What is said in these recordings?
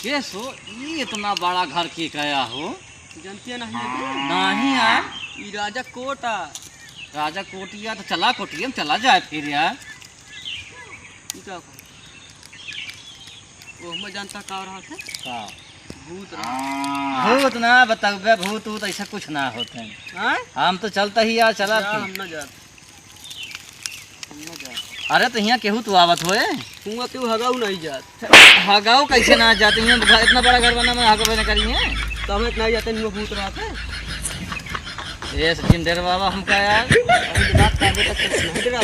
के सो ये इतना बड़ा घर के कया हो? जानते नहीं नहीं यार, ये राजा कोटा राजा कोटिया तो चला कोटिया में चला जाए फिर यार। वो मैं जानता का रहा था का भूत भूत ना बताओ, भूत भूत ऐसा कुछ ना होते हैं। हम तो चलता ही यार, चला हम ना जात अरे तो यहाँ केहू तू आवत होए? हुआ क्यों हगाऊ नहीं जात? हगाओ कैसे ना जाते हैं? इतना बड़ा घर बना में हगावे ना करिए तो हमें इतना ही जाते नहीं भूत रहा था। ये जिंदर बाबा हमका यार बात करने तक नहीं डरा।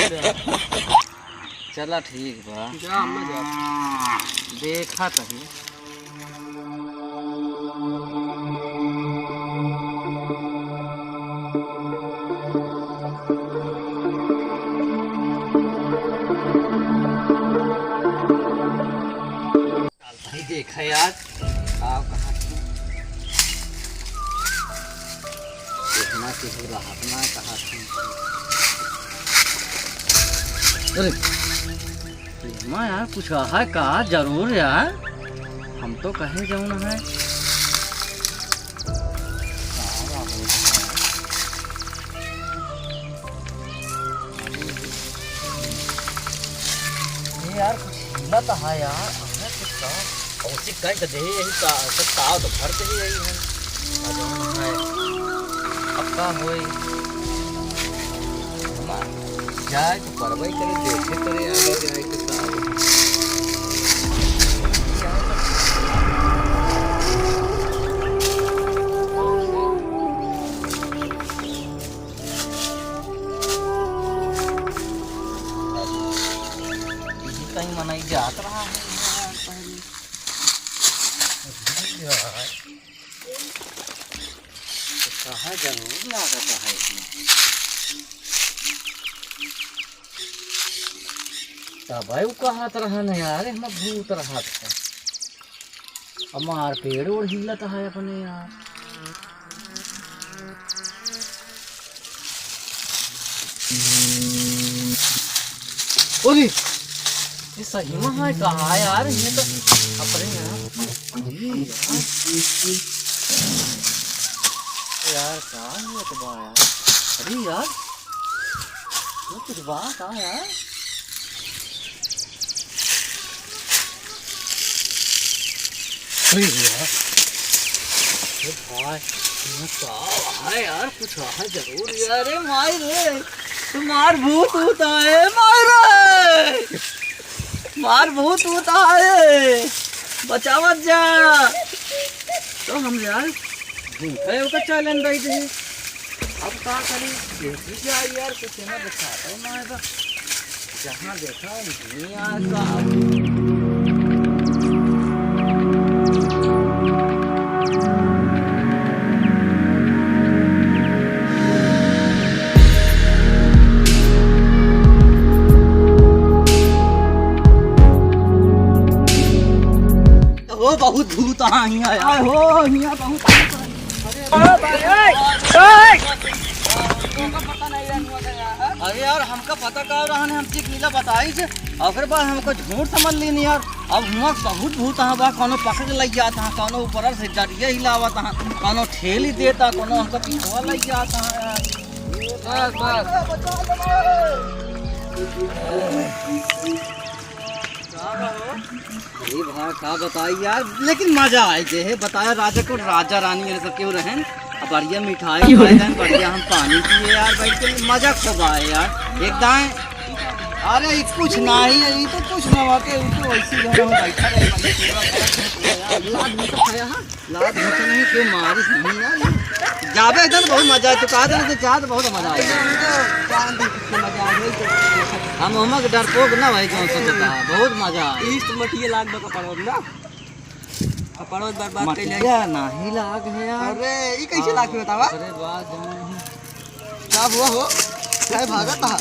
चला ठीक बा, जा हम ना जात देखा तही। देखा यार आओ कहाँ देखना किसी राहत ना कहा अरे माँ यार कुछ है का जरूर यार, हम तो कहे जाऊँ ना है यार, कुछ हिला तो है यार। औसी कहीं तो दे यही का ताव तो भर ही यही है। अब का होई जाए तो परवाई करे, देखे करे आगे जाए के कहीं मनाई जात रहा है कहा जरूर लागत है इसमें। तब वो कहा रहा न यार, हम भूत रहा था हमार पेड़ और हिलत है अपने यार। ओली ये सही में है कहा यार, ये तो अपने यार का है तो बा यार। अरे यार ये कुछ बा का यार। अरे यार ये भाई का है यार, कुछ है जरूर यार। अरे मार रे तुम्हार भूत होता है, मार रे मार भूत होता है, बचावत जा। तो हम यार भूखे होकर चलन रही थी, अब क्या करें? देखी जाए यार, कुछ ना दिखाता है ना, जहाँ देखा दुनिया का। ओ बहुत भूत यहाँ हो, यहाँ बहुत अरे यार हमका पता कर रहा है, हम नीला बताई से और फिर बाद हमको झूठ समझ ली नहीं यार। अब हुआ बहुत भूत है बा, कोनो पकड़ लग जाता है, कोनो ऊपर से जरिया हिलावत है, कोनो ठेल ही देता, कोनो हमका पीछवा लग जाता है यार। ये भाई का बताई यार, लेकिन मजा आए जे बताया राजा को, राजा रानी सब क्यों रहें, बढ़िया मिठाई खाए, बढ़िया हम पानी पिए यार बैठ के, मजा खूब आए यार एकदम। अरे कुछ ना ही है, ये तो कुछ ना वाके तो ऐसी घर में बैठा रहे लाद नहीं क्यों मारिस नहीं यार, जाबे एकदम बहुत मजा है। तो कहा था चाह तो बहुत मजा आएगा, हम हम डरपोक ना भाई, कौन सा होता है बहुत मजा ईस्ट मटिए लाग बका पड़ोद ना पड़ोद बर्बाद कर ले नहीं लाग है यार। अरे ये कैसे लाग बतावा? अरे बात क्या हुआ हो, क्या भागा था?